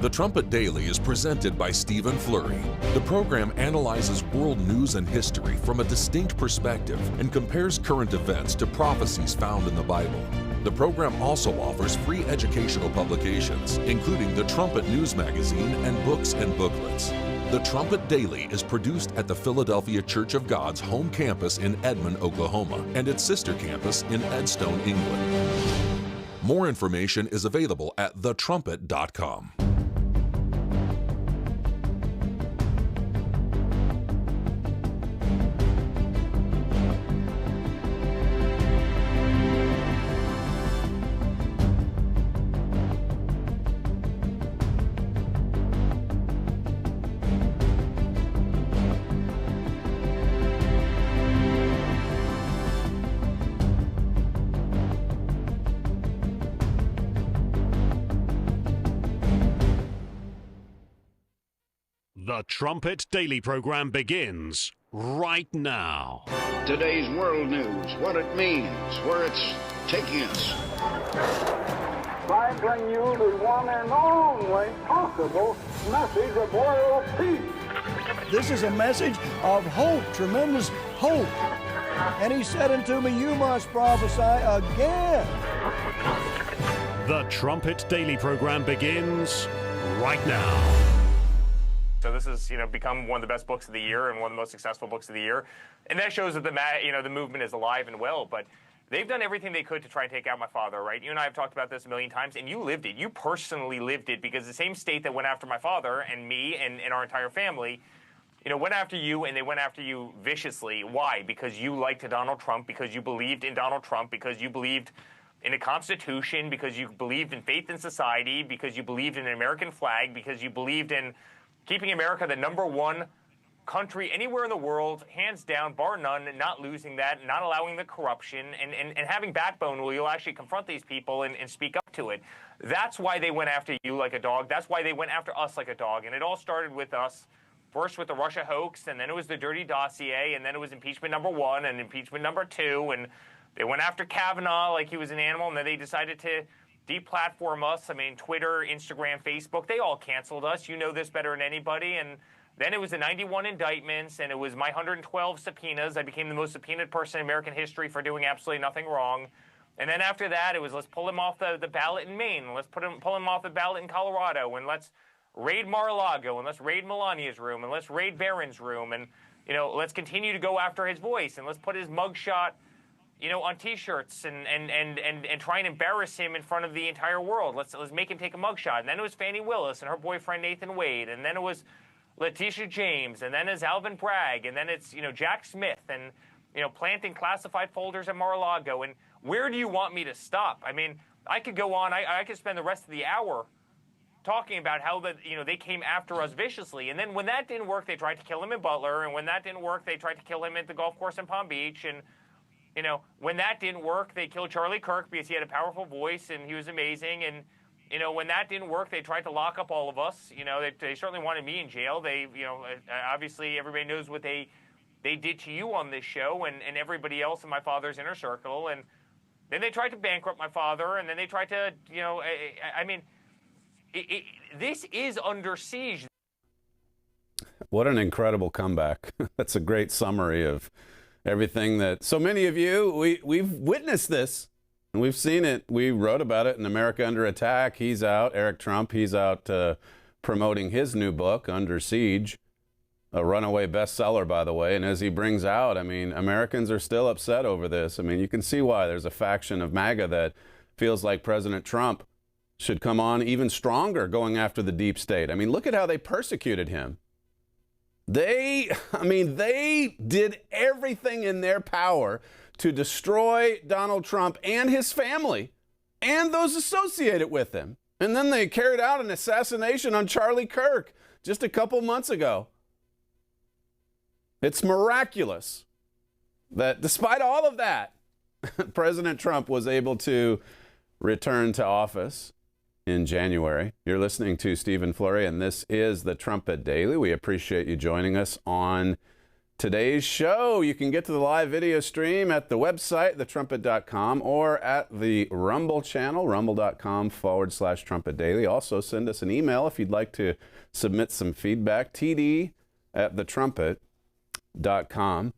The Trumpet Daily is presented by Stephen Flurry. The program analyzes world news and history from a distinct perspective and compares current events to prophecies found in the Bible. The program also offers free educational publications, including the Trumpet News Magazine and books and booklets. The Trumpet Daily is produced at the Philadelphia Church of God's home campus in Edmond, Oklahoma, and its sister campus in Edstone, England. More information is available at thetrumpet.com. The Trumpet Daily program begins right now. Today's world news, what it means, where it's taking us. I bring you the one and only possible message of world peace. This is a message of hope, tremendous hope. And he said unto me, you must prophesy again. The Trumpet Daily program begins right now. So this has, become one of the best books of the year and one of the most successful books of the year. And that shows that the movement is alive and well. But they've done everything they could to try and take out my father, right? You and I have talked about this a million times, and you lived it. You personally lived it, because the same state that went after my father and me and our entire family, went after you, and they went after you viciously. Why? Because you liked Donald Trump, because you believed in Donald Trump, because you believed in a constitution, because you believed in faith in society, because you believed in an American flag, because you believed in keeping America the #1 country anywhere in the world, hands down, bar none, not losing that, not allowing the corruption, and having backbone where you'll actually confront these people and speak up to it. That's why they went after you like a dog. That's why they went after us like a dog. And it all started with us, first with the Russia hoax, and then it was the dirty dossier, and then it was impeachment #1 and impeachment #2, and they went after Kavanaugh like he was an animal, and then they decided to deplatform us. I mean, Twitter, Instagram, Facebook, they all canceled us. You know this better than anybody. And then it was the 91 indictments, and it was my 112 subpoenas. I became the most subpoenaed person in American history for doing absolutely nothing wrong. And then after that, it was let's pull him off the ballot in Maine. Let's pull him off the ballot in Colorado. And let's raid Mar-a-Lago. And let's raid Melania's room. And let's raid Barron's room. And, let's continue to go after his voice. And let's put his mugshot on T-shirts and try and embarrass him in front of the entire world. Let's make him take a mugshot. And then it was Fannie Willis and her boyfriend Nathan Wade, and then it was Letitia James, and then it's Alvin Bragg, and then it's Jack Smith, and planting classified folders at Mar-a-Lago. And where do you want me to stop? I mean, I could go on. I could spend the rest of the hour talking about how they came after us viciously. And then when that didn't work, they tried to kill him in Butler, and when that didn't work, they tried to kill him at the golf course in Palm Beach. And when that didn't work, they killed Charlie Kirk because he had a powerful voice and he was amazing. And, when that didn't work, they tried to lock up all of us. They certainly wanted me in jail. They, obviously everybody knows what they did to you on this show and everybody else in my father's inner circle. And then they tried to bankrupt my father, and then they tried to, this is under siege. What an incredible comeback. That's a great summary of everything that so many of you, we've witnessed this, and we've seen it. We wrote about it in America Under Attack. He's out, Eric Trump, he's out promoting his new book, Under Siege, a runaway bestseller, by the way. And as he brings out, Americans are still upset over this. You can see why. There's a faction of MAGA that feels like President Trump should come on even stronger going after the deep state. Look at how they persecuted him. They did everything in their power to destroy Donald Trump and his family and those associated with him. And then they carried out an assassination on Charlie Kirk just a couple months ago. It's miraculous that despite all of that, President Trump was able to return to office in January. You're listening to Stephen Flurry, and this is the Trumpet Daily. We appreciate you joining us on today's show. You can get to the live video stream at the website, thetrumpet.com, or at the Rumble channel, rumble.com/Trumpet Daily. Also, send us an email if you'd like to submit some feedback, td@thetrumpet.com.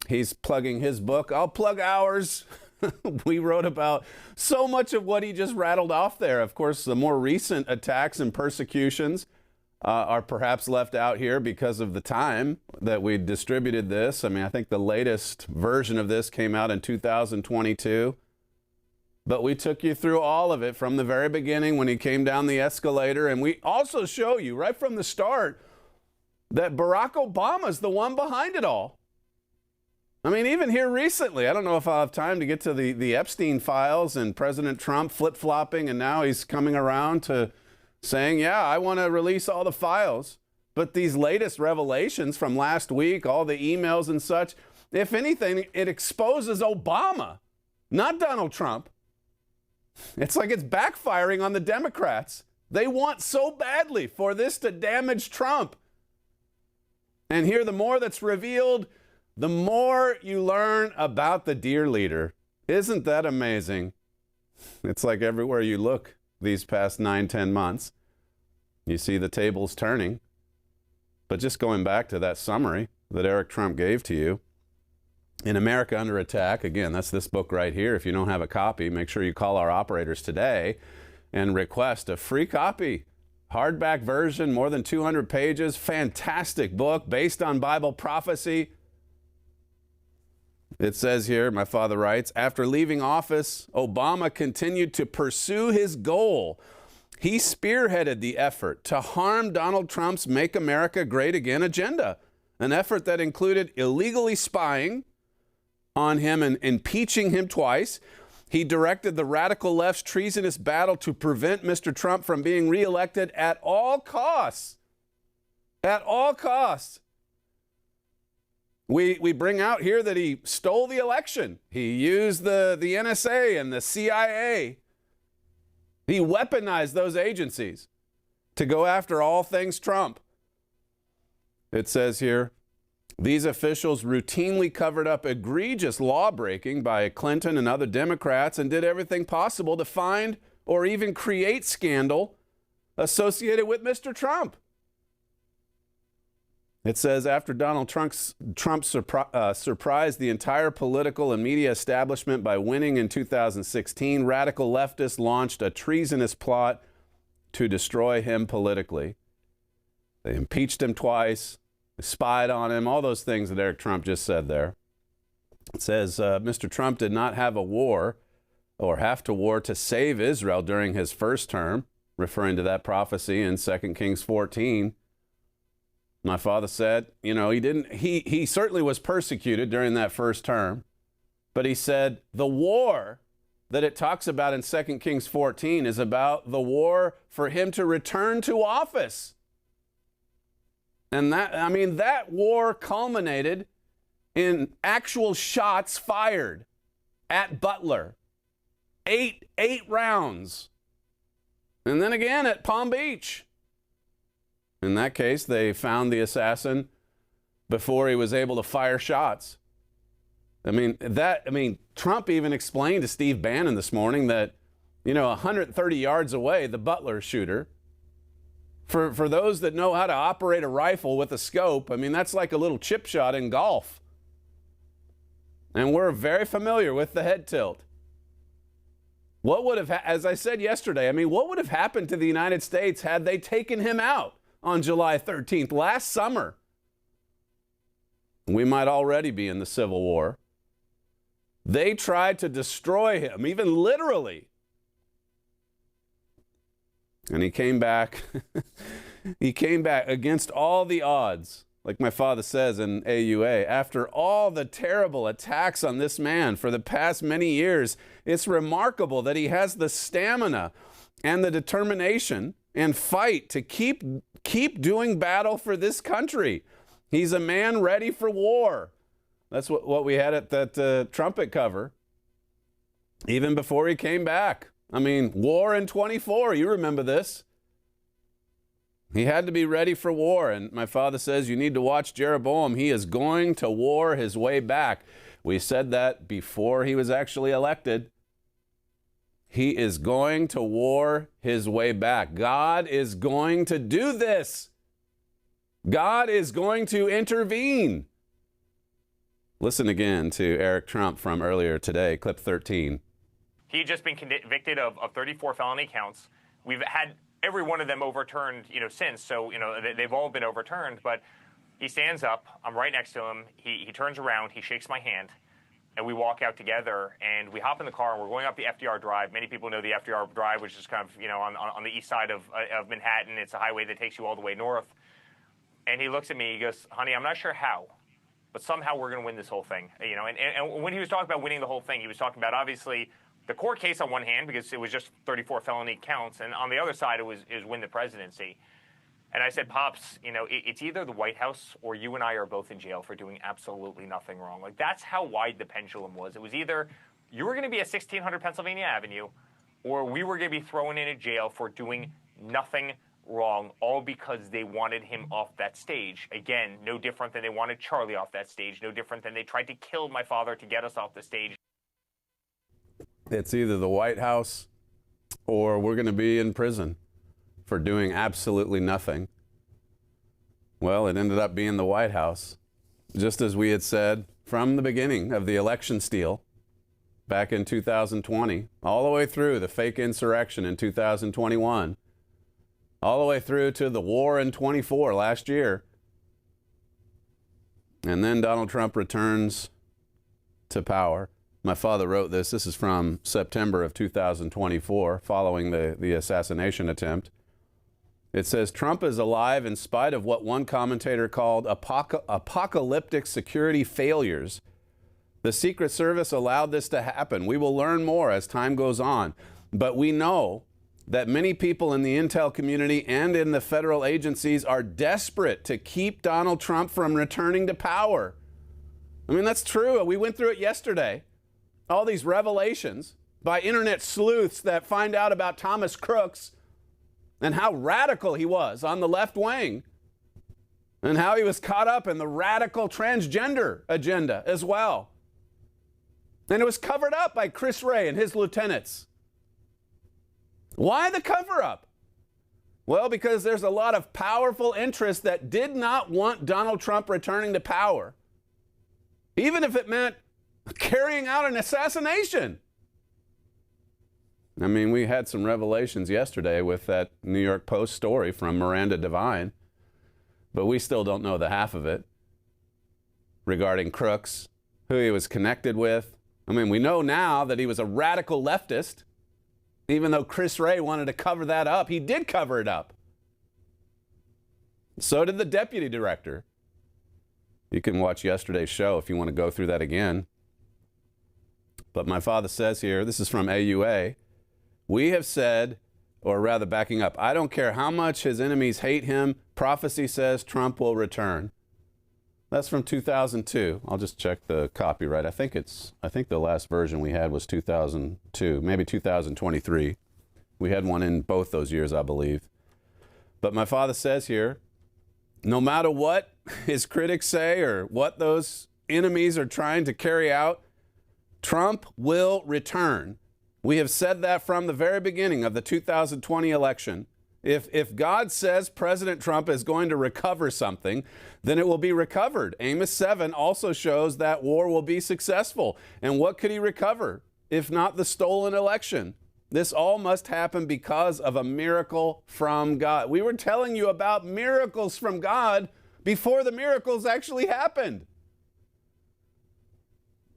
He's plugging his book. I'll plug ours. We wrote about so much of what he just rattled off there. Of course, the more recent attacks and persecutions are perhaps left out here because of the time that we distributed this. I mean, I think the latest version of this came out in 2022. But we took you through all of it from the very beginning when he came down the escalator. And we also show you right from the start that Barack Obama's the one behind it all. I mean, even here recently, I don't know if I'll have time to get to the Epstein files and President Trump flip-flopping, and now he's coming around to saying, yeah, I want to release all the files. But these latest revelations from last week, all the emails and such, if anything, it exposes Obama, not Donald Trump. It's like it's backfiring on the Democrats. They want so badly for this to damage Trump. And here, the more that's revealed, the more you learn about the dear leader. Isn't that amazing? It's like everywhere you look these past 9-10 months, you see the tables turning. But just going back to that summary that Eric Trump gave to you, In America Under Attack, again, that's this book right here. If you don't have a copy, make sure you call our operators today and request a free copy. Hardback version, more than 200 pages, fantastic book based on Bible prophecy. It says here, my father writes, after leaving office, Obama continued to pursue his goal. He spearheaded the effort to harm Donald Trump's Make America Great Again agenda, an effort that included illegally spying on him and impeaching him twice. He directed the radical left's treasonous battle to prevent Mr. Trump from being reelected at all costs. At all costs. We bring out here that he stole the election. He used the NSA and the CIA. He weaponized those agencies to go after all things Trump. It says here, these officials routinely covered up egregious law-breaking by Clinton and other Democrats and did everything possible to find or even create scandal associated with Mr. Trump. It says, after Donald Trump surprised the entire political and media establishment by winning in 2016, radical leftists launched a treasonous plot to destroy him politically. They impeached him twice, spied on him, all those things that Eric Trump just said there. It says, Mr. Trump did not have a war or have to war to save Israel during his first term, referring to that prophecy in 2 Kings 14. My father said, you know, he certainly was persecuted during that first term, but he said the war that it talks about in 2 Kings 14 is about the war for him to return to office. And that war culminated in actual shots fired at Butler. Eight rounds. And then again at Palm Beach. In that case, they found the assassin before he was able to fire shots. Trump even explained to Steve Bannon this morning that, 130 yards away, the Butler shooter, for those that know how to operate a rifle with a scope, that's like a little chip shot in golf. And we're very familiar with the head tilt. What would have, as I said yesterday, what would have happened to the United States had they taken him out on July 13th, last summer? We might already be in the Civil War. They tried to destroy him, even literally. And he came back. He came back against all the odds, like my father says in AUA. After all the terrible attacks on this man for the past many years, it's remarkable that he has the stamina and the determination and fight to keep doing battle for this country. He's a man ready for war. That's what we had at that trumpet cover, even before he came back. War in 24, you remember this. He had to be ready for war. And my father says, you need to watch Jeroboam. He is going to war his way back. We said that before he was actually elected. He is going to war his way back. God is going to do this. God is going to intervene. Listen again to Eric Trump from earlier today, clip 13. He had just been convicted of 34 felony counts. We've had every one of them overturned, since. So, they've all been overturned. But he stands up. I'm right next to him. He turns around. He shakes my hand. And we walk out together. And we hop in the car. And we're going up the FDR Drive. Many people know the FDR Drive, which is kind of, on the east side of Manhattan. It's a highway that takes you all the way north. And he looks at me. He goes, honey, I'm not sure how, but somehow we're going to win this whole thing. And when he was talking about winning the whole thing, he was talking about, obviously, the court case on one hand, because it was just 34 felony counts, and on the other side, it was win the presidency. And I said, Pops, it's either the White House or you and I are both in jail for doing absolutely nothing wrong. Like, that's how wide the pendulum was. It was either you were going to be at 1600 Pennsylvania Avenue, or we were going to be thrown in a jail for doing nothing wrong, all because they wanted him off that stage. Again, no different than they wanted Charlie off that stage, no different than they tried to kill my father to get us off the stage. It's either the White House or we're going to be in prison for doing absolutely nothing. Well, it ended up being the White House, just as we had said from the beginning of the election steal back in 2020, all the way through the fake insurrection in 2021, all the way through to the war in 24 last year. And then Donald Trump returns to power. My father wrote this. This is from September of 2024, following the assassination attempt. It says, Trump is alive in spite of what one commentator called apocalyptic security failures. The Secret Service allowed this to happen. We will learn more as time goes on. But we know that many people in the intel community and in the federal agencies are desperate to keep Donald Trump from returning to power. I mean, that's true. We went through it yesterday. All these revelations by internet sleuths that find out about Thomas Crooks and how radical he was on the left wing and how he was caught up in the radical transgender agenda as well. And it was covered up by Chris Wray and his lieutenants. Why the cover-up? Well, because there's a lot of powerful interests that did not want Donald Trump returning to power, even if it meant carrying out an assassination. I mean, we had some revelations yesterday with that New York Post story from Miranda Devine, but we still don't know the half of it regarding Crooks, who he was connected with. I mean, we know now that he was a radical leftist, even though Chris Wray wanted to cover that up. He did cover it up. So did the deputy director. You can watch yesterday's show if you want to go through that again. But my father says here, this is from AUA, we have said, or rather backing up, I don't care how much his enemies hate him, prophecy says Trump will return. That's from 2002. I'll just check the copyright. I think the last version we had was 2002, maybe 2023. We had one in both those years, I believe. But my father says here, no matter what his critics say or what those enemies are trying to carry out, Trump will return. We have said that from the very beginning of the 2020 election. If God says President Trump is going to recover something, then it will be recovered. Amos 7 also shows that war will be successful. And what could he recover if not the stolen election? This all must happen because of a miracle from God. We were telling you about miracles from God before the miracles actually happened.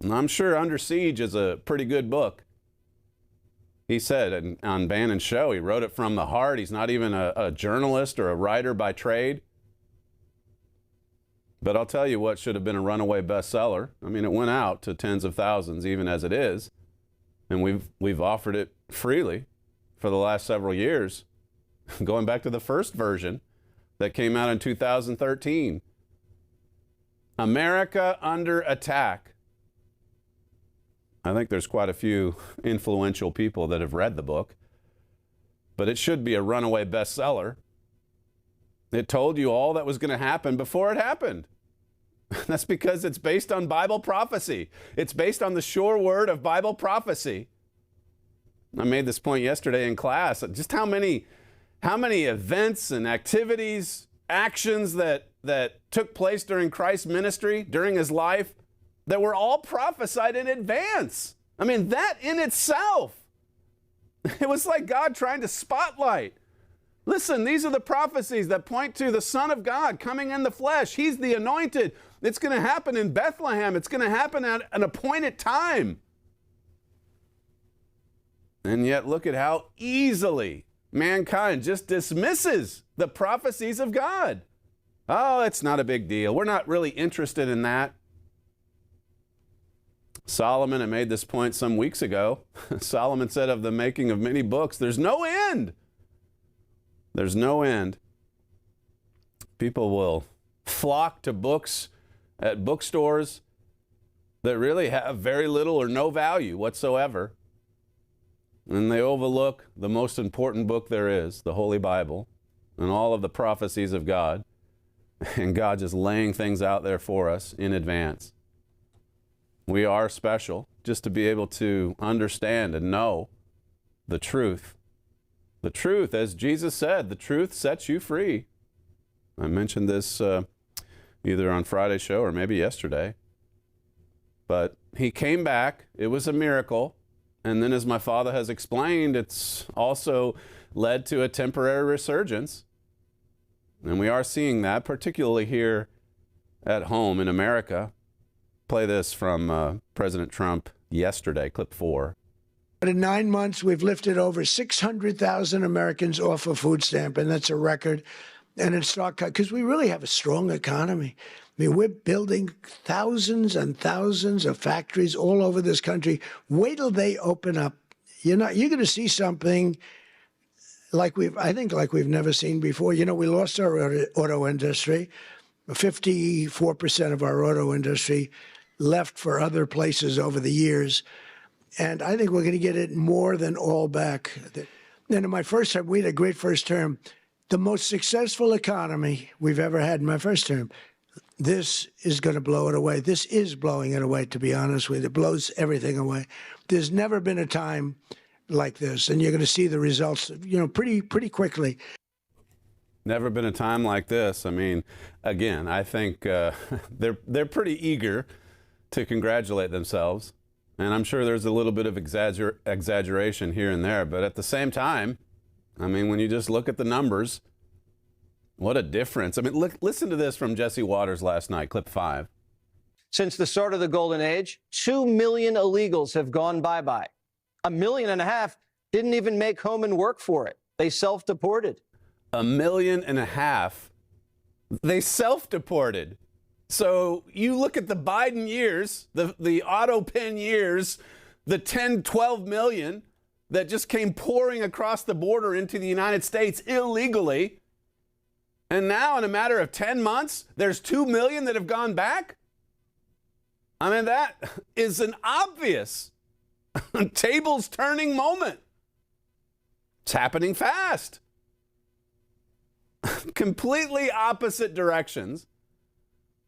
And I'm sure Under Siege is a pretty good book. He said on Bannon's show, he wrote it from the heart. He's not even a journalist or a writer by trade. But I'll tell you what should have been a runaway bestseller. I mean, it went out to tens of thousands, even as it is. And we've offered it freely for the last several years, going back to the first version that came out in 2013. America Under Attack. I think there's quite a few influential people that have read the book, but it should be a runaway bestseller. It told you all that was going to happen before it happened. That's because it's based on Bible prophecy. It's based on the sure word of Bible prophecy. I made this point yesterday in class. Just how many events and activities, actions that took place during Christ's ministry, during his life, that were all prophesied in advance. I mean, that in itself, it was like God trying to spotlight. Listen, these are the prophecies that point to the Son of God coming in the flesh. He's the anointed. It's going to happen in Bethlehem. It's going to happen at an appointed time. And yet look at how easily mankind just dismisses the prophecies of God. Oh, it's not a big deal. We're not really interested in that. Solomon had made this point some weeks ago. Solomon said of the making of many books, there's no end. There's no end. People will flock to books at bookstores that really have very little or no value whatsoever. And they overlook the most important book there is, the Holy Bible, and all of the prophecies of God. And God just laying things out there for us in advance. We are special just to be able to understand and know the truth. The truth, as Jesus said, the truth sets you free. I mentioned this either on Friday's show or maybe yesterday. But he came back. It was a miracle. And then, as my father has explained, it's also led to a temporary resurgence. And we are seeing that, particularly here at home in America. Play this from President Trump yesterday, clip 4. But in 9 months, we've lifted over 600,000 Americans off a food stamp, and that's a record. And it's not because we really have a strong economy. I mean, we're building thousands and thousands of factories all over this country. Wait till they open up. You're going to see something like we've never seen before. You know, we lost our auto industry. 54% of our auto industry left for other places over the years. And I think we're going to get it more than all back. And in my first term, we had a great first term. The most successful economy we've ever had in my first term. This is going to blow it away. This is blowing it away, to be honest with you. It blows everything away. There's never been a time like this, and you're going to see the results, pretty quickly. Never been a time like this. I mean, again, I think they're pretty eager to congratulate themselves, and I'm sure there's a little bit of exaggeration here and there, but at the same time, I mean, when you just look at the numbers, what a difference. I mean, listen to this from Jesse Waters last night, clip 5. Since the start of the golden age, 2 million illegals have gone bye-bye. 1.5 million didn't even make home and work for it. They self-deported. 1.5 million. They self-deported. So you look at the Biden years, the auto pen years, the 10, 12 million that just came pouring across the border into the United States illegally. And now, in a matter of 10 months, there's 2 million that have gone back? I mean, that is an obvious tables turning moment. It's happening fast. Completely opposite directions.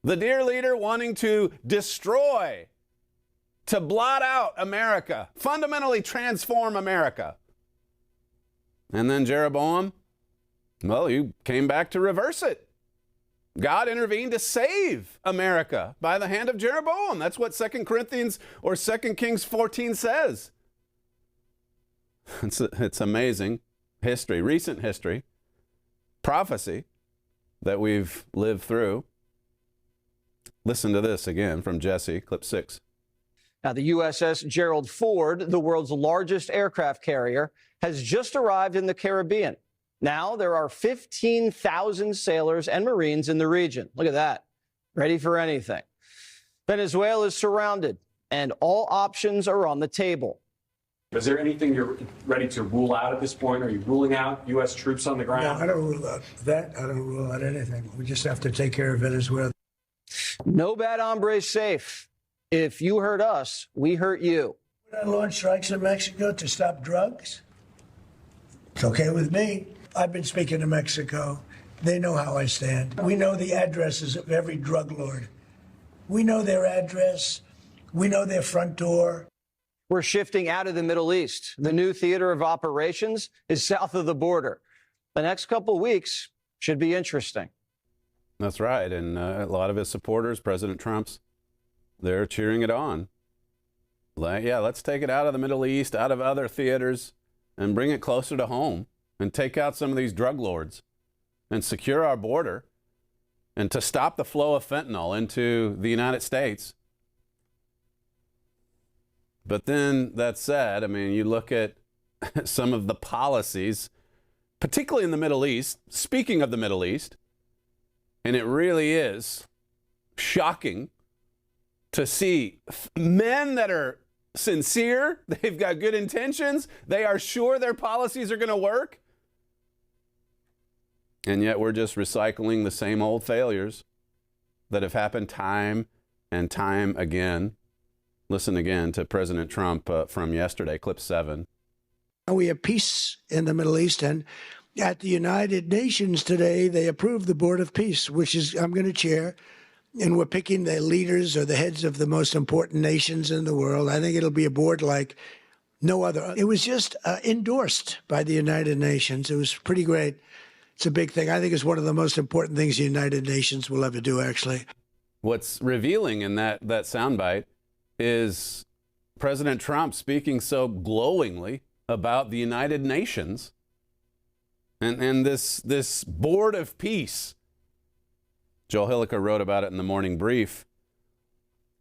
The dear leader wanting to destroy, to blot out America, fundamentally transform America. And then Jeroboam, well, you came back to reverse it. God intervened to save America by the hand of Jeroboam. That's what 2 Corinthians or 2 Kings 14 says. It's amazing history, recent history, prophecy that we've lived through. Listen to this again from Jesse, clip 6. Now, the USS Gerald Ford, the world's largest aircraft carrier, has just arrived in the Caribbean. Now there are 15,000 sailors and Marines in the region. Look at that. Ready for anything. Venezuela is surrounded, and all options are on the table. Is there anything you're ready to rule out at this point? Are you ruling out U.S. troops on the ground? No, I don't rule out that. I don't rule out anything. We just have to take care of Venezuela. No bad hombres safe. If you hurt us, we hurt you. Would I launch strikes in Mexico to stop drugs? It's okay with me. I've been speaking to Mexico, They know how I stand. We know the addresses of every drug lord. We know their address. We know their front door. We're shifting out of the Middle East. The new theater of operations is south of the border. The next couple weeks should be interesting. That's right. And a lot of his supporters, President Trump's, they're cheering it on. Like, yeah, let's take it out of the Middle East, out of other theaters, and bring it closer to home and take out some of these drug lords and secure our border and to stop the flow of fentanyl into the United States. But then that said, I mean, you look at some of the policies, particularly in the Middle East, speaking of the Middle East, and it really is shocking to see men that are sincere, they've got good intentions, they are sure their policies are going to work, and yet we're just recycling the same old failures that have happened time and time again. Listen again to President Trump from yesterday, clip 7. We have peace in the Middle East, and at the United Nations today, they approved the Board of Peace, which is I'm going to chair, and we're picking the leaders or the heads of the most important nations in the world. I think it'll be a board like no other. It was just endorsed by the United Nations. It was pretty great. It's a big thing. I think it's one of the most important things the United Nations will ever do, actually. What's revealing in that soundbite is President Trump speaking so glowingly about the United Nations and this Board of Peace. Joel Hilliker wrote about it in the morning brief.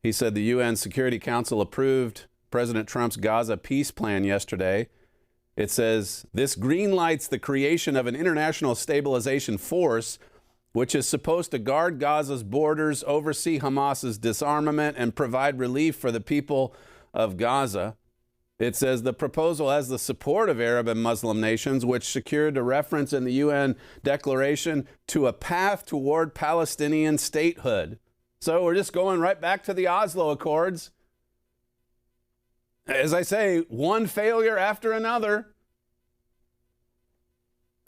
He said the UN Security Council approved President Trump's Gaza peace plan yesterday. It says, this greenlights the creation of an international stabilization force which is supposed to guard Gaza's borders, oversee Hamas's disarmament, and provide relief for the people of Gaza. It says the proposal has the support of Arab and Muslim nations, which secured a reference in the UN declaration to a path toward Palestinian statehood. So we're just going right back to the Oslo Accords. As I say, one failure after another.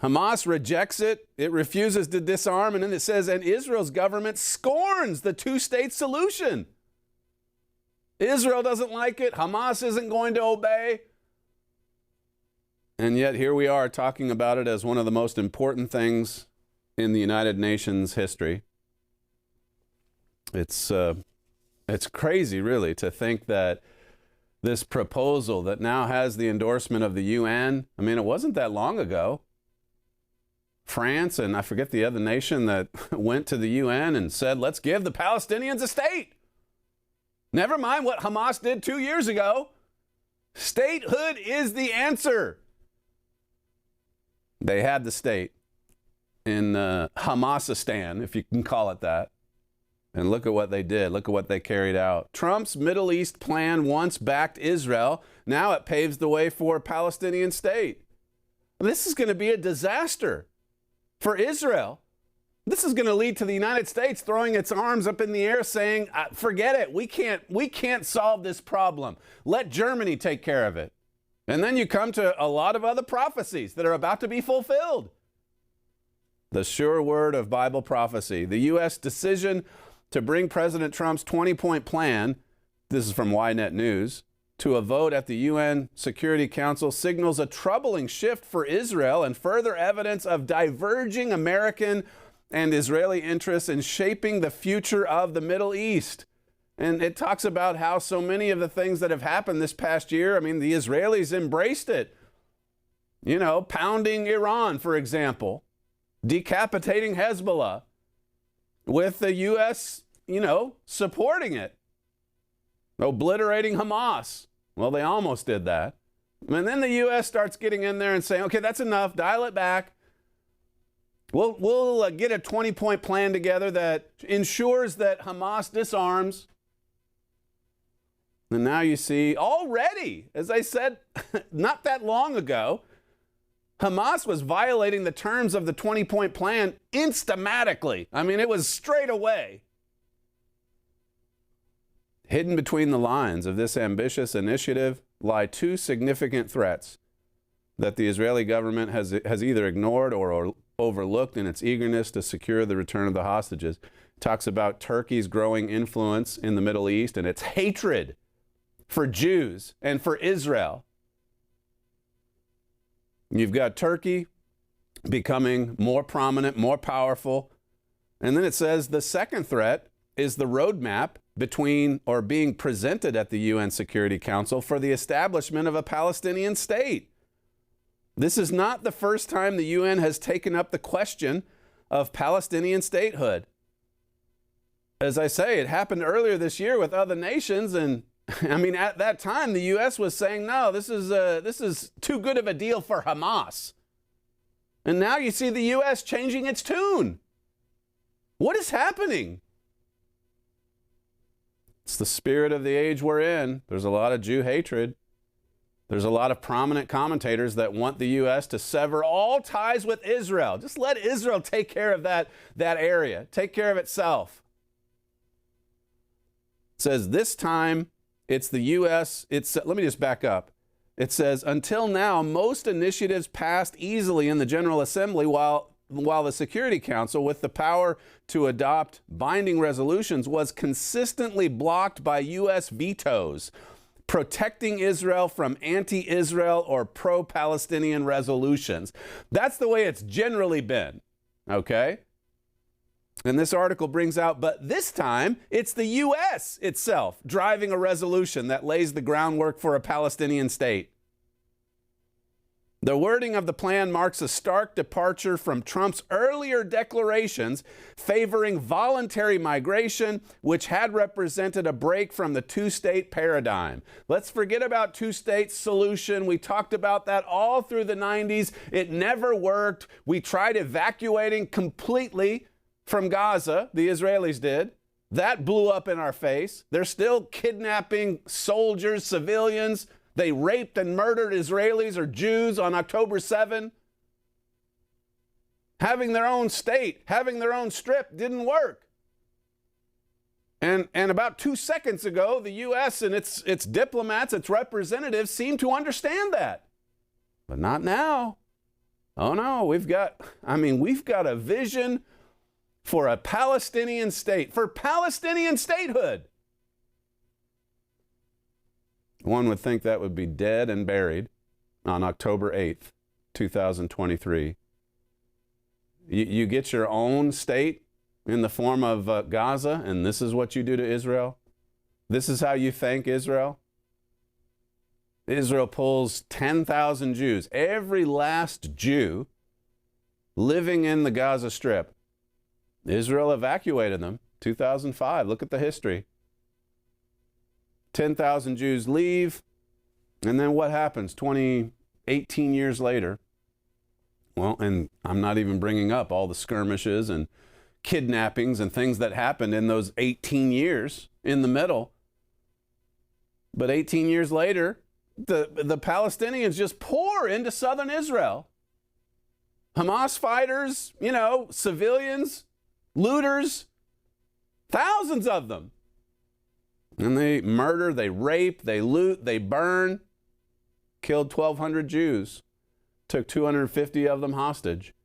Hamas rejects it. It refuses to disarm. And then it says, and Israel's government scorns the two-state solution. Israel doesn't like it. Hamas isn't going to obey. And yet here we are talking about it as one of the most important things in the United Nations history. It's crazy, really, to think that this proposal that now has the endorsement of the UN, I mean, it wasn't that long ago. France and I forget the other nation that went to the UN and said, let's give the Palestinians a state. Never mind what Hamas did 2 years ago. Statehood is the answer. They had the state in Hamasistan, if you can call it that. And look at what they did. Look at what they carried out. Trump's Middle East plan once backed Israel. Now it paves the way for a Palestinian state. This is going to be a disaster for Israel. This is going to lead to the United States throwing its arms up in the air saying, forget it. We can't solve this problem. Let Germany take care of it. And then you come to a lot of other prophecies that are about to be fulfilled. The sure word of Bible prophecy. The U.S. decision to bring President Trump's 20-point plan, this is from Ynet News, to a vote at the UN Security Council signals a troubling shift for Israel and further evidence of diverging American and Israeli interests in shaping the future of the Middle East. And it talks about how so many of the things that have happened this past year, I mean, the Israelis embraced it. You know, pounding Iran, for example, decapitating Hezbollah, with the U.S., supporting it. Obliterating Hamas. Well, they almost did that. And then the U.S. starts getting in there and saying, okay, that's enough. Dial it back. We'll get a 20-point plan together that ensures that Hamas disarms. And now you see already, as I said not that long ago, Hamas was violating the terms of the 20-point plan instamatically. I mean, it was straight away. Hidden between the lines of this ambitious initiative lie two significant threats that the Israeli government has either ignored or overlooked in its eagerness to secure the return of the hostages. It talks about Turkey's growing influence in the Middle East and its hatred for Jews and for Israel. You've got Turkey becoming more prominent, more powerful. And then it says the second threat is the roadmap between or being presented at the UN Security Council for the establishment of a Palestinian state. This is not the first time the UN has taken up the question of Palestinian statehood. As I say, it happened earlier this year with other nations, and I mean, at that time, the U.S. was saying, no, this is too good of a deal for Hamas. And now you see the U.S. changing its tune. What is happening? It's the spirit of the age we're in. There's a lot of Jew hatred. There's a lot of prominent commentators that want the U.S. to sever all ties with Israel. Just let Israel take care of that area, take care of itself. It says this time it's the U.S. Let me just back up. It says, until now, most initiatives passed easily in the General Assembly while the Security Council, with the power to adopt binding resolutions, was consistently blocked by U.S. vetoes, protecting Israel from anti-Israel or pro-Palestinian resolutions. That's the way it's generally been, okay? And this article brings out, but this time, it's the U.S. itself driving a resolution that lays the groundwork for a Palestinian state. The wording of the plan marks a stark departure from Trump's earlier declarations favoring voluntary migration, which had represented a break from the two-state paradigm. Let's forget about two-state solution. We talked about that all through the 90s. It never worked. We tried evacuating completely from Gaza, the Israelis did. That blew up in our face. They're still kidnapping soldiers, civilians. They raped and murdered Israelis or Jews on October 7. Having their own state, having their own strip didn't work. And about 2 seconds ago, the U.S. and its diplomats, its representatives seemed to understand that. But not now. Oh no, we've got a vision for a Palestinian state, for Palestinian statehood. One would think that would be dead and buried on October 8th, 2023. You get your own state in the form of Gaza, and this is what you do to Israel? This is how you thank Israel? Israel pulls 10,000 Jews, every last Jew living in the Gaza Strip. Israel evacuated them, 2005. Look at the history. 10,000 Jews leave, and then what happens 18 years later? Well, and I'm not even bringing up all the skirmishes and kidnappings and things that happened in those 18 years in the middle. But 18 years later, the Palestinians just pour into southern Israel. Hamas fighters, civilians, looters, thousands of them. And they murder, they rape, they loot, they burn, killed 1,200 Jews, took 250 of them hostage.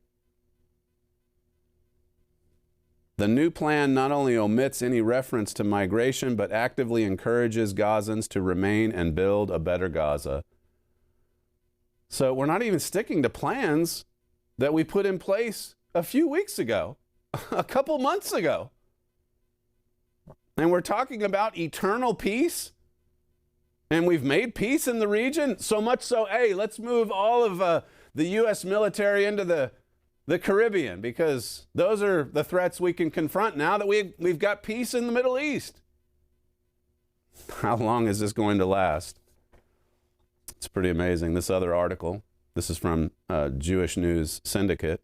The new plan not only omits any reference to migration, but actively encourages Gazans to remain and build a better Gaza. So we're not even sticking to plans that we put in place a few weeks ago, a couple months ago. And we're talking about eternal peace. And we've made peace in the region, so much so, hey, let's move all of the U.S. military into the Caribbean, because those are the threats we can confront now that we've got peace in the Middle East. How long is this going to last? It's pretty amazing. This other article, this is from Jewish News Syndicate.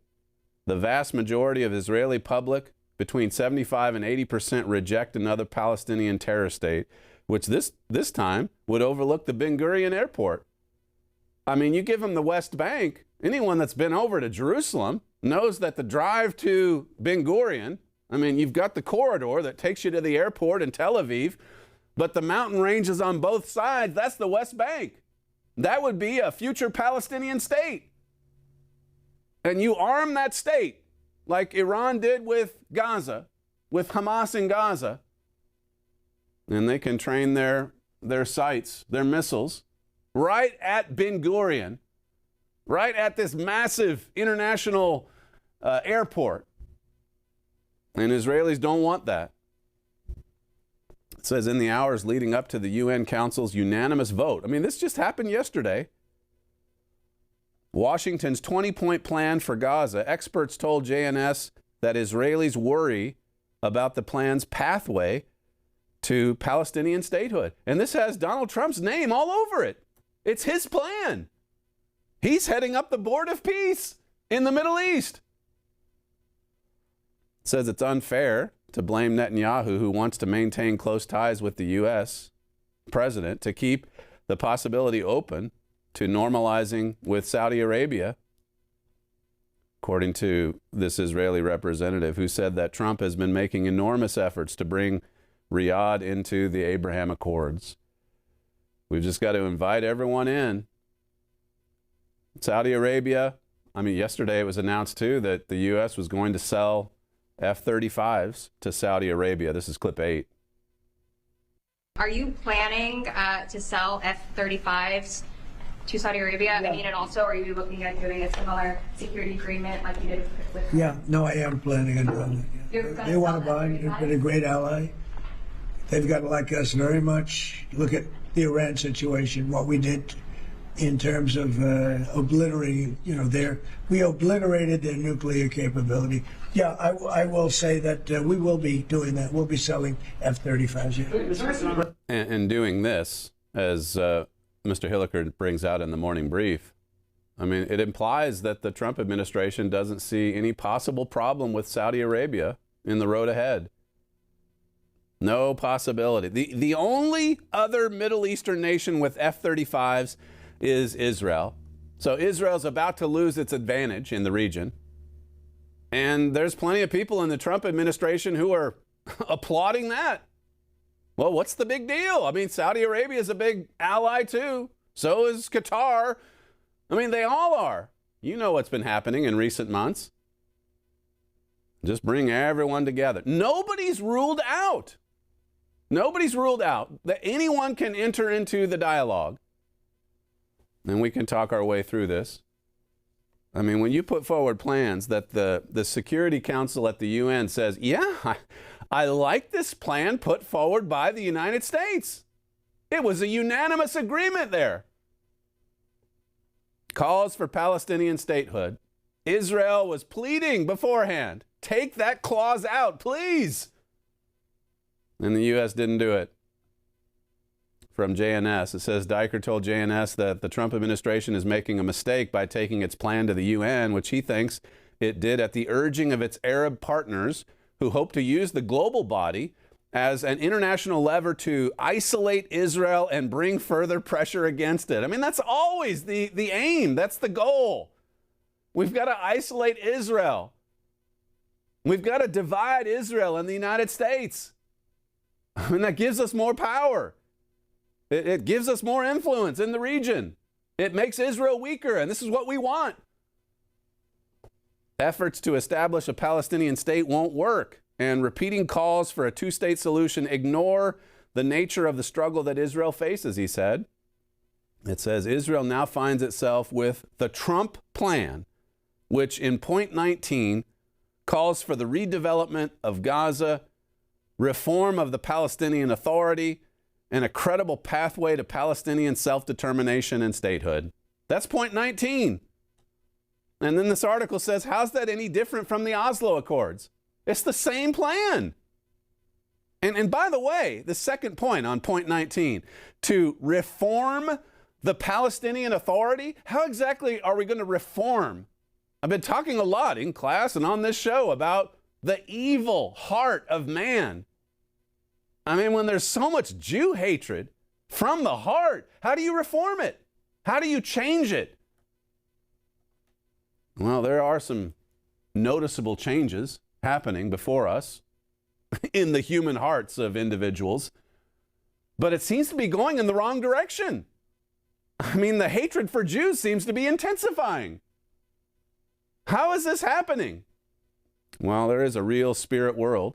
The vast majority of Israeli public, between 75 and 80%, reject another Palestinian terror state, which this time would overlook the Ben Gurion airport. I mean, you give them the West Bank, anyone that's been over to Jerusalem knows that the drive to Ben Gurion, I mean, you've got the corridor that takes you to the airport in Tel Aviv, but the mountain ranges on both sides, that's the West Bank. That would be a future Palestinian state. and you arm that state like Iran did with Gaza, with Hamas in Gaza, and they can train their sites, their missiles, right at Ben Gurion, right at this massive international airport. And Israelis don't want that. It says in the hours leading up to the UN Council's unanimous vote. I mean, this just happened yesterday. Washington's 20-point plan for Gaza. Experts told JNS that Israelis worry about the plan's pathway to Palestinian statehood. And this has Donald Trump's name all over it. It's his plan. He's heading up the Board of Peace in the Middle East. It says it's unfair to blame Netanyahu, who wants to maintain close ties with the U.S. president, to keep the possibility open to normalizing with Saudi Arabia, according to this Israeli representative who said that Trump has been making enormous efforts to bring Riyadh into the Abraham Accords. We've just got to invite everyone in. Saudi Arabia, I mean, yesterday it was announced too that the U.S. was going to sell F-35s to Saudi Arabia. This is clip 8. Are you planning to sell F-35s to Saudi Arabia? Yeah. I mean, and also, are you looking at doing a similar security agreement like you did with Yeah, no, I am planning on doing it. They want to buy. They've been a great ally. They've got to like us very much. Look at the Iran situation, what we did in terms of obliterating, we obliterated their nuclear capability. Yeah, I will say that we will be doing that. We'll be selling F-35s. Yeah. And doing this, as Mr. Hilliker brings out in the morning brief, I mean, it implies that the Trump administration doesn't see any possible problem with Saudi Arabia in the road ahead. No possibility. The only other Middle Eastern nation with F-35s is Israel. So Israel's about to lose its advantage in the region. And there's plenty of people in the Trump administration who are applauding that. Well, what's the big deal? I mean, Saudi Arabia is a big ally too. So is Qatar. I mean, they all are. You know what's been happening in recent months. Just bring everyone together. Nobody's ruled out. Nobody's ruled out that anyone can enter into the dialogue. And we can talk our way through this. I mean, when you put forward plans that the Security Council at the UN says, yeah, I like this plan put forward by the United States. It was a unanimous agreement there. Calls for Palestinian statehood. Israel was pleading beforehand. Take that clause out, please. And the U.S. didn't do it. From JNS, it says Diker told JNS that the Trump administration is making a mistake by taking its plan to the UN, which he thinks it did at the urging of its Arab partners who hope to use the global body as an international lever to isolate Israel and bring further pressure against it. I mean, that's always the aim. That's the goal. We've got to isolate Israel. We've got to divide Israel and the United States. I mean, that gives us more power. It gives us more influence in the region. It makes Israel weaker, and this is what we want. Efforts to establish a Palestinian state won't work, and repeating calls for a two-state solution ignore the nature of the struggle that Israel faces, he said. It says Israel now finds itself with the Trump plan, which in point 19 calls for the redevelopment of Gaza, reform of the Palestinian Authority, and a credible pathway to Palestinian self-determination and statehood. That's point 19. And then this article says, how's that any different from the Oslo Accords? It's the same plan. And by the way, the second point on point 19, to reform the Palestinian Authority, how exactly are we going to reform? I've been talking a lot in class and on this show about the evil heart of man. I mean, when there's so much Jew hatred from the heart, how do you reform it? How do you change it? Well, there are some noticeable changes happening before us in the human hearts of individuals, but it seems to be going in the wrong direction. I mean, the hatred for Jews seems to be intensifying. How is this happening? Well, there is a real spirit world.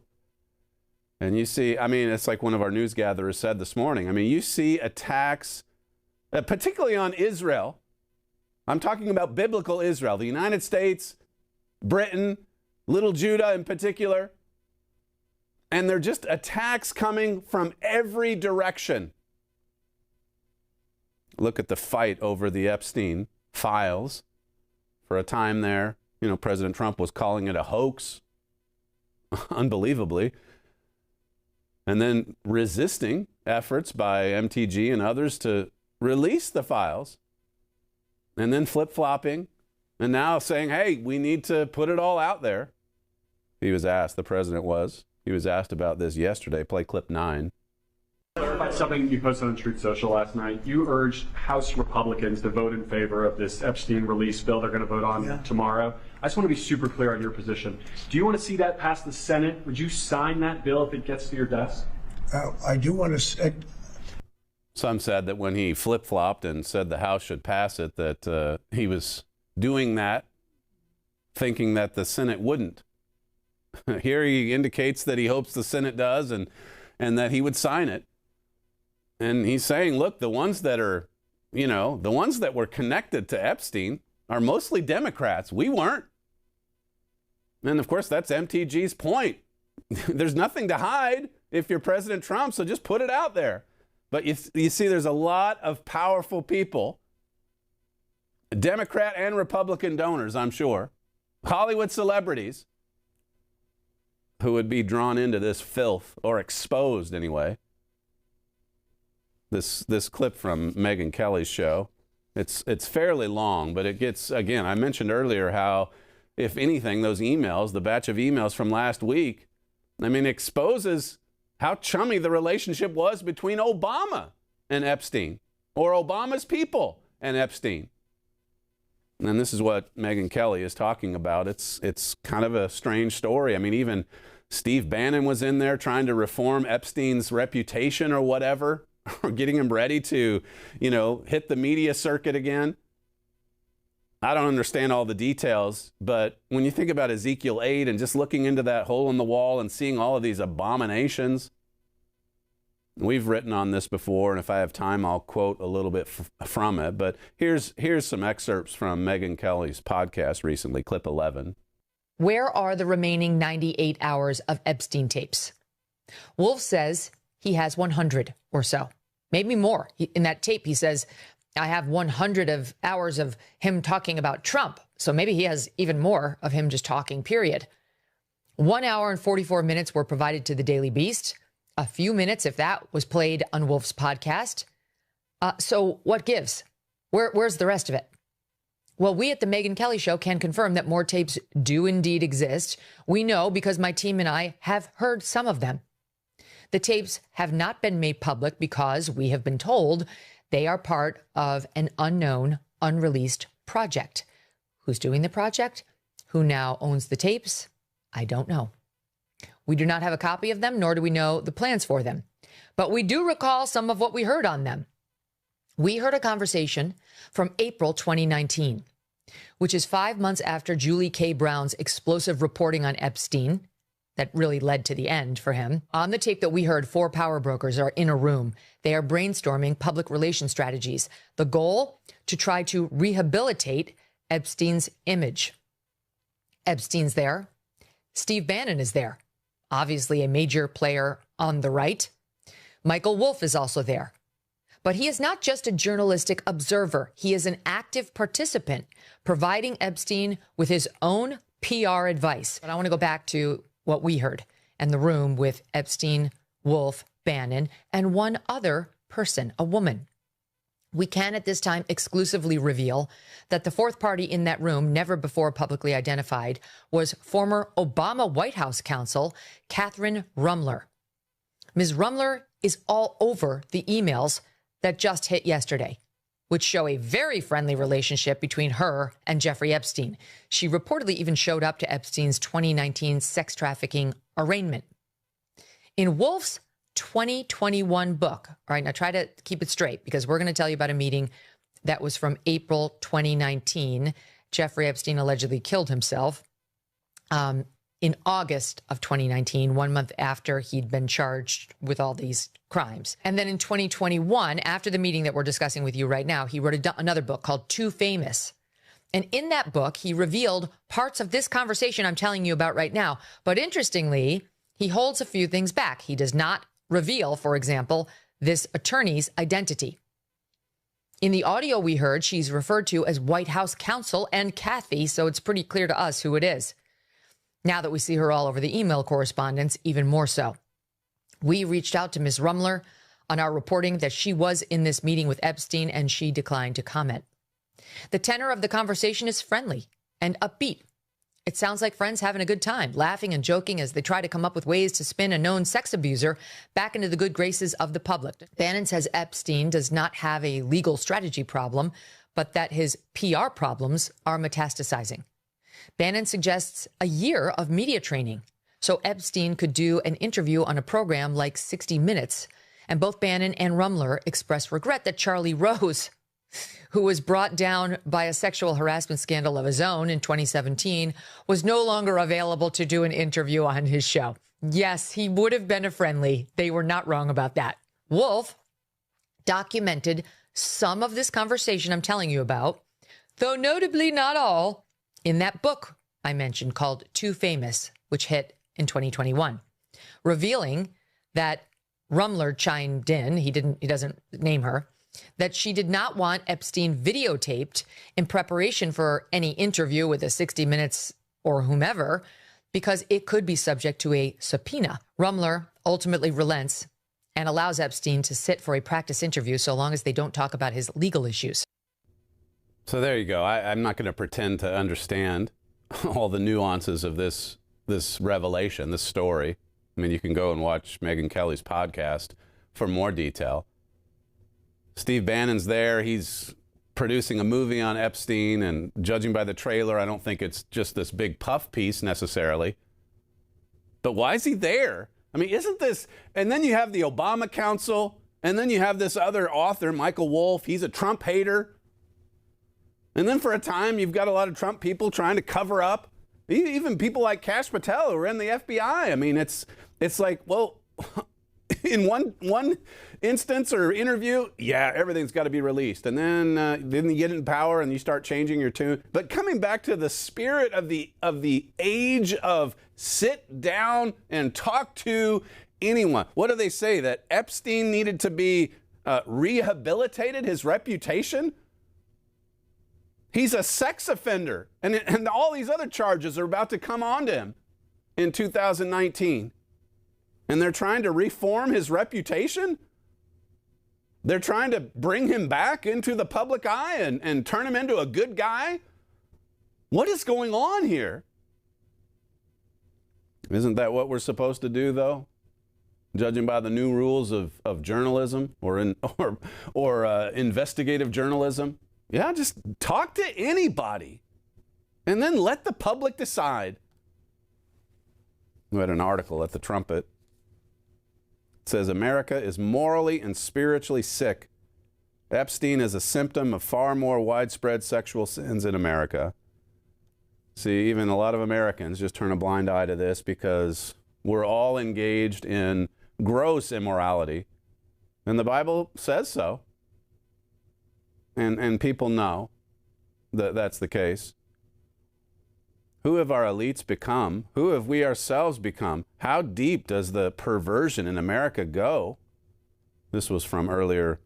And you see, I mean, it's like one of our news gatherers said this morning. I mean, you see attacks, particularly on Israel. I'm talking about biblical Israel, the United States, Britain, little Judah in particular. And they're just attacks coming from every direction. Look at the fight over the Epstein files. For a time there, you know, President Trump was calling it a hoax, unbelievably. And then resisting efforts by MTG and others to release the files. And then flip-flopping. And now saying, hey, we need to put it all out there. He was asked, the president was. He was asked about this yesterday. Play clip 9. Clarify something you posted on Truth Social last night. You urged House Republicans to vote in favor of this Epstein release bill they're going to vote on tomorrow. I just want to be super clear on your position. Do you want to see that pass the Senate? Would you sign that bill if it gets to your desk? I do want to. Some said that when he flip-flopped and said the House should pass it, that he was doing that, thinking that the Senate wouldn't. Here he indicates that he hopes the Senate does and that he would sign it. And he's saying, look, the ones that are, you know, the ones that were connected to Epstein are mostly Democrats. We weren't. And of course, that's MTG's point. There's nothing to hide if you're President Trump, so just put it out there. But you see, there's a lot of powerful people, Democrat and Republican donors, I'm sure, Hollywood celebrities, who would be drawn into this filth, or exposed anyway. This clip from Megyn Kelly's show, it's fairly long, but it gets, again, I mentioned earlier how, if anything, those emails, the batch of emails from last week, I mean, exposes how chummy the relationship was between Obama and Epstein, or Obama's people and Epstein. And this is what Megyn Kelly is talking about. It's kind of a strange story. I mean, even Steve Bannon was in there trying to reform Epstein's reputation or whatever, or getting him ready to, you know, hit the media circuit again. I don't understand all the details, but when you think about Ezekiel 8 and just looking into that hole in the wall and seeing all of these abominations, we've written on this before, and if I have time, I'll quote a little bit from it. But here's some excerpts from Megyn Kelly's podcast recently, clip 11. Where are the remaining 98 hours of Epstein tapes? Wolf says he has 100 or so, maybe more. In that tape, he says, I have 100 of hours of him talking about Trump. So maybe he has even more of him just talking, period. 1 hour and 44 minutes were provided to the Daily Beast. A few minutes, if that, was played on Wolf's podcast. So what gives? Where's the rest of it? Well, we at the Megyn Kelly Show can confirm that more tapes do indeed exist. We know because my team and I have heard some of them. The tapes have not been made public because we have been told they are part of an unknown, unreleased project. Who's doing the project? Who now owns the tapes? I don't know. We do not have a copy of them, nor do we know the plans for them. But we do recall some of what we heard on them. We heard a conversation from April 2019, which is 5 months after Julie K. Brown's explosive reporting on Epstein that really led to the end for him. On the tape that we heard, 4 power brokers are in a room. They are brainstorming public relations strategies. The goal? To try to rehabilitate Epstein's image. Epstein's there. Steve Bannon is there. Obviously a major player on the right. Michael Wolff is also there. But he is not just a journalistic observer. He is an active participant, providing Epstein with his own PR advice. But I want to go back to what we heard in the room with Epstein, Wolff, Bannon, and one other person, a woman. We can at this time exclusively reveal that the fourth party in that room, never before publicly identified, was former Obama White House counsel Catherine Rumler. Ms. Rumler is all over the emails that just hit yesterday, which show a very friendly relationship between her and Jeffrey Epstein. She reportedly even showed up to Epstein's 2019 sex trafficking arraignment. In Wolff's 2021 book, all right, now try to keep it straight because we're going to tell you about a meeting that was from April 2019. Jeffrey Epstein allegedly killed himself in August of 2019, 1 month after he'd been charged with all these crimes. And then in 2021, after the meeting that we're discussing with you right now, he wrote another book called Too Famous. And in that book, he revealed parts of this conversation I'm telling you about right now. But interestingly, he holds a few things back. He does not reveal, for example, this attorney's identity. In the audio we heard, she's referred to as White House counsel and Kathy, so it's pretty clear to us who it is. Now that we see her all over the email correspondence, even more so. We reached out to Ms. Rumler on our reporting that she was in this meeting with Epstein, and she declined to comment. The tenor of the conversation is friendly and upbeat. It sounds like friends having a good time, laughing and joking as they try to come up with ways to spin a known sex abuser back into the good graces of the public. Bannon says Epstein does not have a legal strategy problem, but that his PR problems are metastasizing. Bannon suggests a year of media training so Epstein could do an interview on a program like 60 Minutes. And both Bannon and Rumler express regret that Charlie Rose, who was brought down by a sexual harassment scandal of his own in 2017, was no longer available to do an interview on his show. Yes, he would have been a friendly. They were not wrong about that. Wolf documented some of this conversation I'm telling you about, though notably not all, in that book I mentioned called Too Famous, which hit in 2021, revealing that Rumler chimed in, he doesn't name her, that she did not want Epstein videotaped in preparation for any interview with a 60 Minutes or whomever, because it could be subject to a subpoena. Rumler ultimately relents and allows Epstein to sit for a practice interview so long as they don't talk about his legal issues. So there you go. I'm not going to pretend to understand all the nuances of this revelation, this story. I mean, you can go and watch Megyn Kelly's podcast for more detail. Steve Bannon's there. He's producing a movie on Epstein, and judging by the trailer, I don't think it's just this big puff piece necessarily. But why is he there? I mean, isn't this... And then you have the Obama counsel, and then you have this other author, Michael Wolff. He's a Trump hater. And then for a time, you've got a lot of Trump people trying to cover up. Even people like Kash Patel who are in the FBI. I mean, it's like, well, in one instance or interview, yeah, everything's got to be released. And then you get in power and you start changing your tune. But coming back to the spirit of the age of sit down and talk to anyone. What do they say? That Epstein needed to be rehabilitated, his reputation? He's a sex offender, and all these other charges are about to come onto him in 2019. And they're trying to reform his reputation? They're trying to bring him back into the public eye and turn him into a good guy? What is going on here? Isn't that what we're supposed to do, though? Judging by the new rules of journalism or investigative journalism? Yeah, just talk to anybody and then let the public decide. We had an article at the Trumpet. It says, America is morally and spiritually sick. Epstein is a symptom of far more widespread sexual sins in America. See, even a lot of Americans just turn a blind eye to this because we're all engaged in gross immorality. And the Bible says so. And people know that that's the case. Who have our elites become? Who have we ourselves become? How deep does the perversion in America go? This was from earlier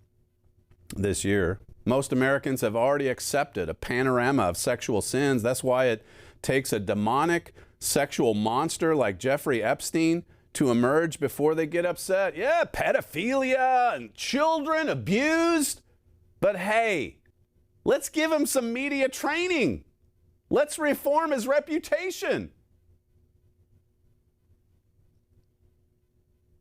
this year. Most Americans have already accepted a panorama of sexual sins. That's why it takes a demonic sexual monster like Jeffrey Epstein to emerge before they get upset. Yeah, pedophilia and children abused. But hey, let's give him some media training. Let's reform his reputation.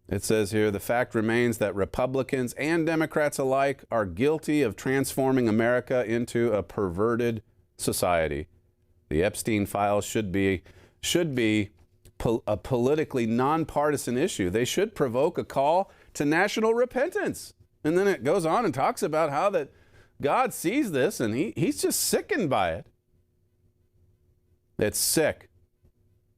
It says here, the fact remains that Republicans and Democrats alike are guilty of transforming America into a perverted society. The Epstein files should be a politically nonpartisan issue. They should provoke a call to national repentance. And then it goes on and talks about how that God sees this and he's just sickened by it. It's sick.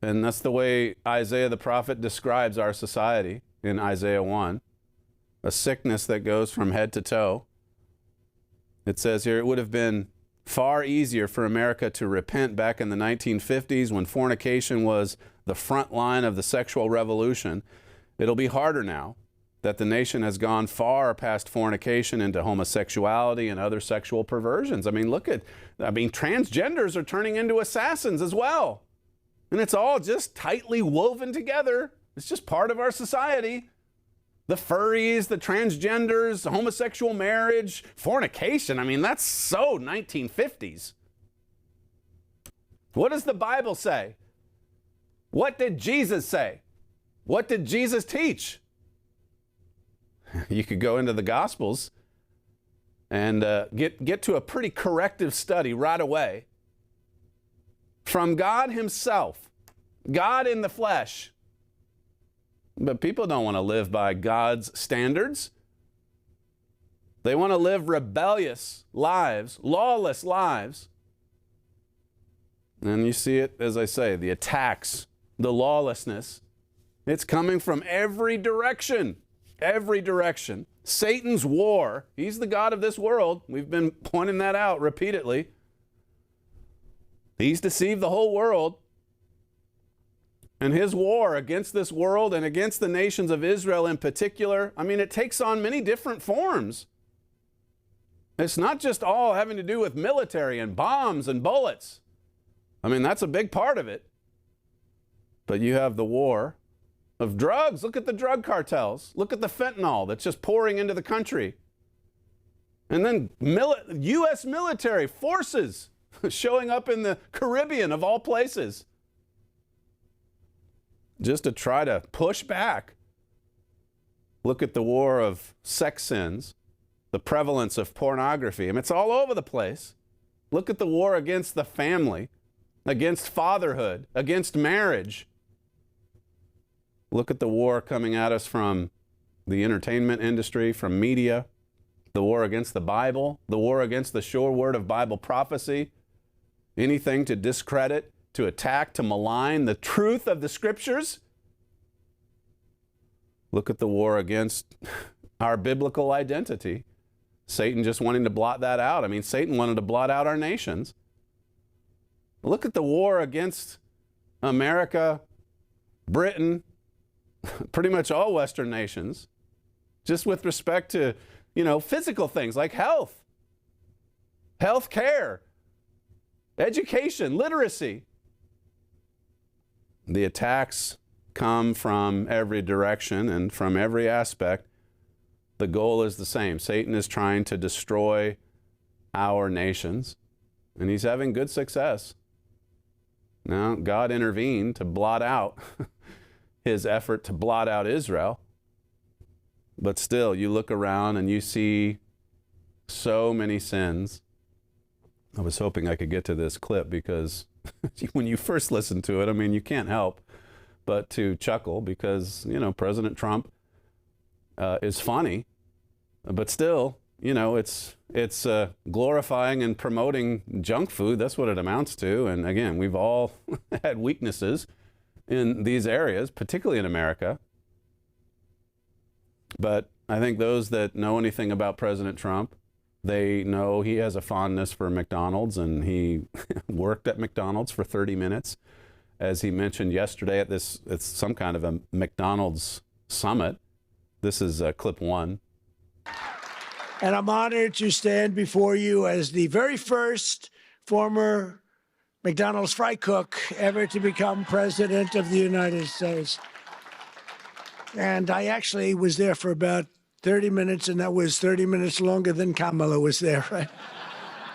And that's the way Isaiah the prophet describes our society in Isaiah 1. A sickness that goes from head to toe. It says here, it would have been far easier for America to repent back in the 1950s when fornication was the front line of the sexual revolution. It'll be harder now that the nation has gone far past fornication into homosexuality and other sexual perversions. I mean, transgenders are turning into assassins as well. And it's all just tightly woven together. It's just part of our society. The furries, the transgenders, homosexual marriage, fornication. I mean, that's so 1950s. What does the Bible say? What did Jesus say? What did Jesus teach? You could go into the Gospels and get to a pretty corrective study right away. From God himself, God in the flesh. But people don't want to live by God's standards. They want to live rebellious lives, lawless lives. And you see it, as I say, the attacks, the lawlessness. It's coming from every direction. Every direction. Satan's war. He's the god of this world. We've been pointing that out repeatedly. He's deceived the whole world. And his war against this world and against the nations of Israel in particular, I mean, it takes on many different forms. It's not just all having to do with military and bombs and bullets. I mean, that's a big part of it. But you have the war of drugs. Look at the drug cartels. Look at the fentanyl that's just pouring into the country. And then U.S. military forces showing up in the Caribbean of all places, just to try to push back. Look at the war of sex sins, the prevalence of pornography. I mean, it's all over the place. Look at the war against the family, against fatherhood, against marriage. Look at the war coming at us from the entertainment industry, from media, the war against the Bible, the war against the sure word of Bible prophecy, anything to discredit, to attack, to malign the truth of the Scriptures. Look at the war against our biblical identity. Satan just wanting to blot that out. I mean, Satan wanted to blot out our nations. Look at the war against America, Britain, pretty much all Western nations, just with respect to, physical things like health care, education, literacy. The attacks come from every direction and from every aspect. The goal is the same. Satan is trying to destroy our nations, and he's having good success. Now, God intervened to blot out his effort to blot out Israel. But still, you look around and you see so many sins. I was hoping I could get to this clip because when you first listen to it, I mean, you can't help but to chuckle because, President Trump is funny. But still, it's glorifying and promoting junk food. That's what it amounts to. And again, we've all had weaknesses in these areas, particularly in America. But I think those that know anything about President Trump, they know he has a fondness for McDonald's, and he worked at McDonald's for 30 minutes. As he mentioned yesterday it's some kind of a McDonald's summit. This is clip 1. And I'm honored to stand before you as the very first former McDonald's fry cook ever to become president of the United States. And I actually was there for about 30 minutes, and that was 30 minutes longer than Kamala was there, right?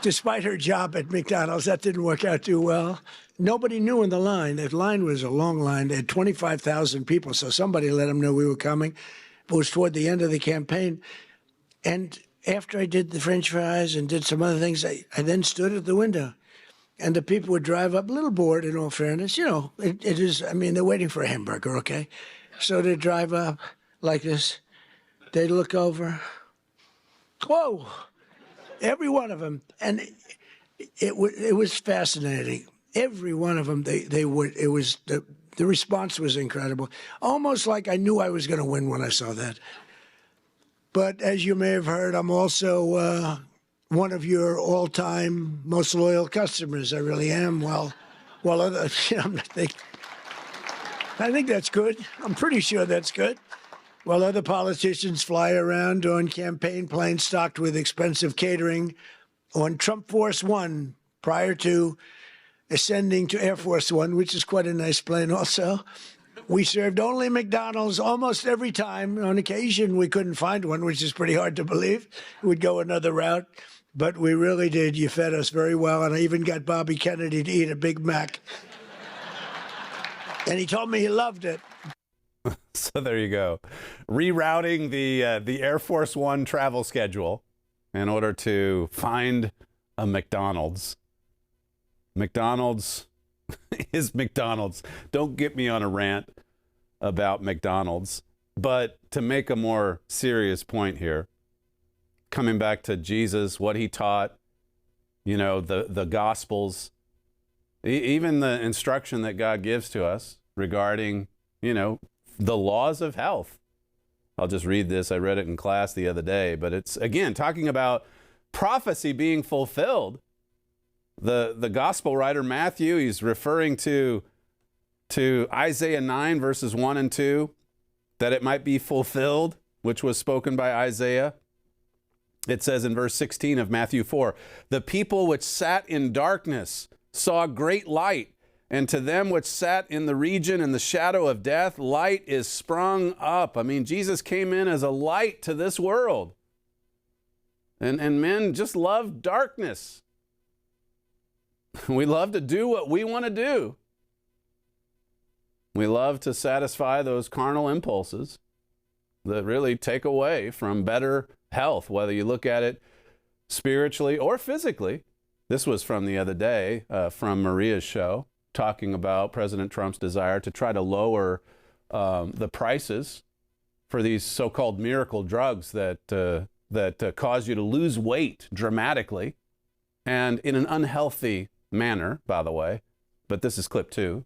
Despite her job at McDonald's, that didn't work out too well. Nobody knew in the line. That line was a long line. They had 25,000 people, so somebody let them know we were coming. It was toward the end of the campaign. And after I did the French fries and did some other things, I then stood at the window. And the people would drive up, a little bored in all fairness. It is, they're waiting for a hamburger, okay? So they drive up like this. They look over. Whoa! Every one of them. And it was fascinating. Every one of them, they would. It was the response was incredible. Almost like I knew I was going to win when I saw that. But as you may have heard, I'm also one of your all-time most loyal customers. I really am. Well, I think that's good. I'm pretty sure that's good. While other politicians fly around on campaign planes stocked with expensive catering, on Trump Force One, prior to ascending to Air Force One, which is quite a nice plane also, we served only McDonald's almost every time. On occasion, we couldn't find one, which is pretty hard to believe. We'd go another route. But we really did. You fed us very well. And I even got Bobby Kennedy to eat a Big Mac. And he told me he loved it. So there you go. Rerouting the Air Force One travel schedule in order to find a McDonald's. McDonald's is McDonald's. Don't get me on a rant about McDonald's. But to make a more serious point here, coming back to Jesus, what he taught, the Gospels, even the instruction that God gives to us regarding, the laws of health. I'll just read this. I read it in class the other day, but it's, again, talking about prophecy being fulfilled. The gospel writer Matthew, he's referring to Isaiah 9, verses 1 and 2, that it might be fulfilled, which was spoken by Isaiah. It says in verse 16 of Matthew 4, the people which sat in darkness saw great light, and to them which sat in the region and the shadow of death, light is sprung up. I mean, Jesus came in as a light to this world. And men just love darkness. We love to do what we want to do. We love to satisfy those carnal impulses that really take away from better health, whether you look at it spiritually or physically. This was from the other day, from Maria's show, talking about President Trump's desire to try to lower the prices for these so-called miracle drugs that cause you to lose weight dramatically and in an unhealthy manner, by the way. But this is clip 2.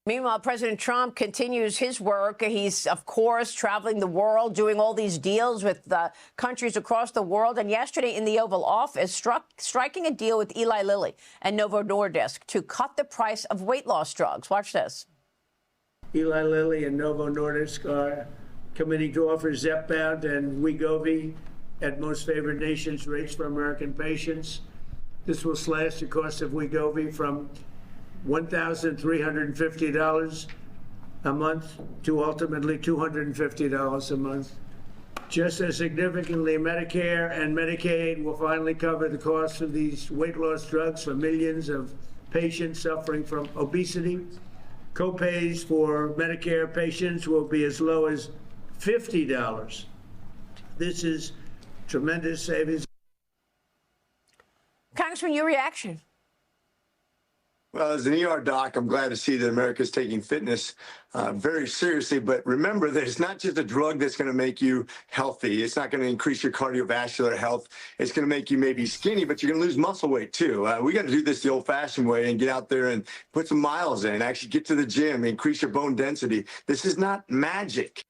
Meanwhile, President Trump continues his work. He's, of course, traveling the world, doing all these deals with countries across the world. And yesterday in the Oval Office, striking a deal with Eli Lilly and Novo Nordisk to cut the price of weight loss drugs. Watch this. Eli Lilly and Novo Nordisk are committing to offer Zepbound and Wegovy at most favored nations rates for American patients. This will slash the cost of Wegovy from $1,350 a month to ultimately $250 a month. Just as significantly, Medicare and Medicaid will finally cover the cost of these weight loss drugs for millions of patients suffering from obesity. Copays for Medicare patients will be as low as $50. This is tremendous savings. Congressman, your reaction? Well, as an ER doc, I'm glad to see that America's taking fitness very seriously. But remember that it's not just a drug that's going to make you healthy. It's not going to increase your cardiovascular health. It's going to make you maybe skinny, but you're going to lose muscle weight too. We got to do this the old-fashioned way and get out there and put some miles in, actually get to the gym, increase your bone density. This is not magic.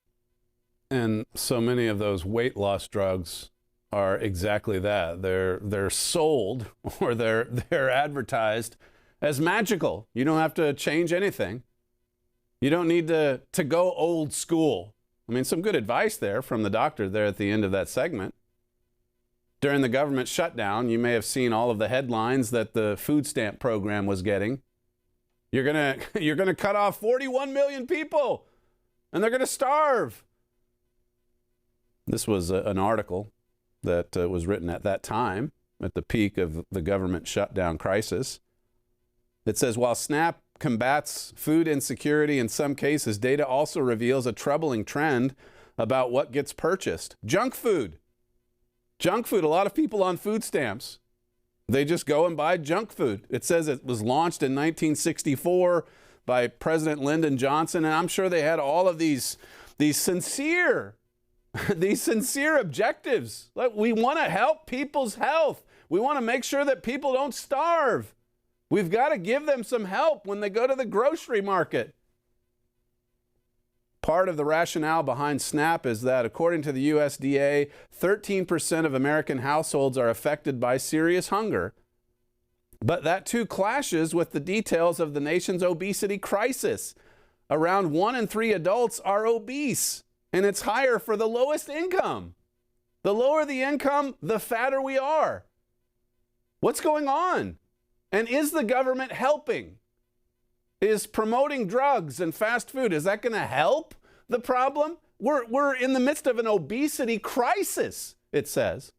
And so many of those weight loss drugs are exactly that. They're sold or they're advertised as magical. You don't have to change anything. You don't need to go old school. I mean, some good advice there from the doctor there at the end of that segment. During the government shutdown, you may have seen all of the headlines that the food stamp program was getting. You're gonna cut off 41 million people, and they're gonna starve. This was an article that was written at that time, at the peak of the government shutdown crisis. It says, while SNAP combats food insecurity in some cases, data also reveals a troubling trend about what gets purchased. Junk food. Junk food. A lot of people on food stamps, they just go and buy junk food. It says it was launched in 1964 by President Lyndon Johnson, and I'm sure they had all of these sincere objectives. Like, we want to help people's health. We want to make sure that people don't starve. We've got to give them some help when they go to the grocery market. Part of the rationale behind SNAP is that, according to the USDA, 13% of American households are affected by serious hunger. But that too clashes with the details of the nation's obesity crisis. Around 1 in 3 adults are obese, and it's higher for the lowest income. The lower the income, the fatter we are. What's going on? And is the government helping? Is promoting drugs and fast food, is that going to help the problem? We're in the midst of an obesity crisis, it says.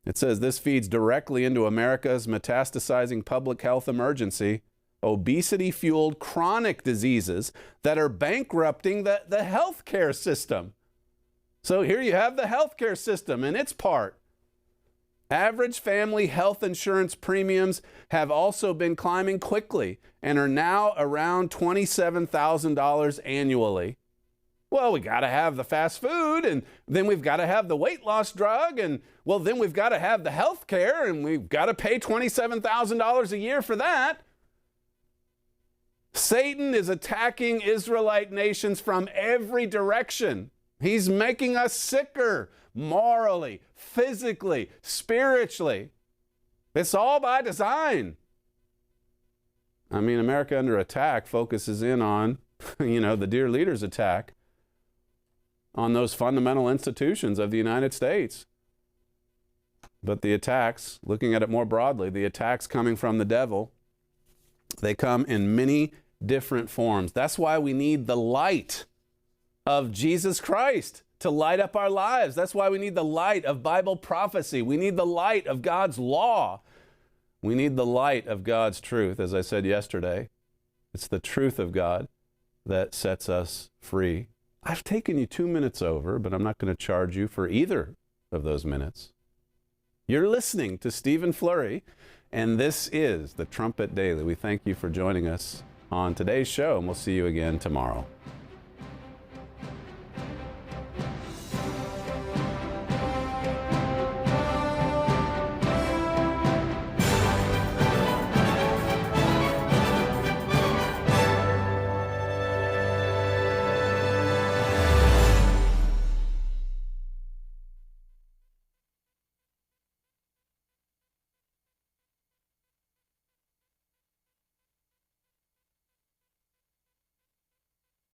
It says this feeds directly into America's metastasizing public health emergency, obesity-fueled chronic diseases that are bankrupting the healthcare system. So here you have the healthcare system and its part. Average family health insurance premiums have also been climbing quickly and are now around $27,000 annually. Well, we got to have the fast food, and then we've got to have the weight loss drug, and well, then we've got to have the health care, and we've got to pay $27,000 a year for that. Satan is attacking Israelite nations from every direction. He's making us sicker morally, physically, spiritually. It's all by design. I mean, America Under Attack focuses in on, the dear leader's attack on those fundamental institutions of the United States. But the attacks, looking at it more broadly, the attacks coming from the devil, they come in many different forms. That's why we need the light of Jesus Christ to light up our lives. That's why we need the light of Bible prophecy. We need the light of God's law. We need the light of God's truth. As I said yesterday, it's the truth of God that sets us free. I've taken you 2 minutes over, but I'm not going to charge you for either of those minutes. You're listening to Stephen Flurry, and this is the Trumpet Daily. We thank you for joining us on today's show, and we'll see you again tomorrow.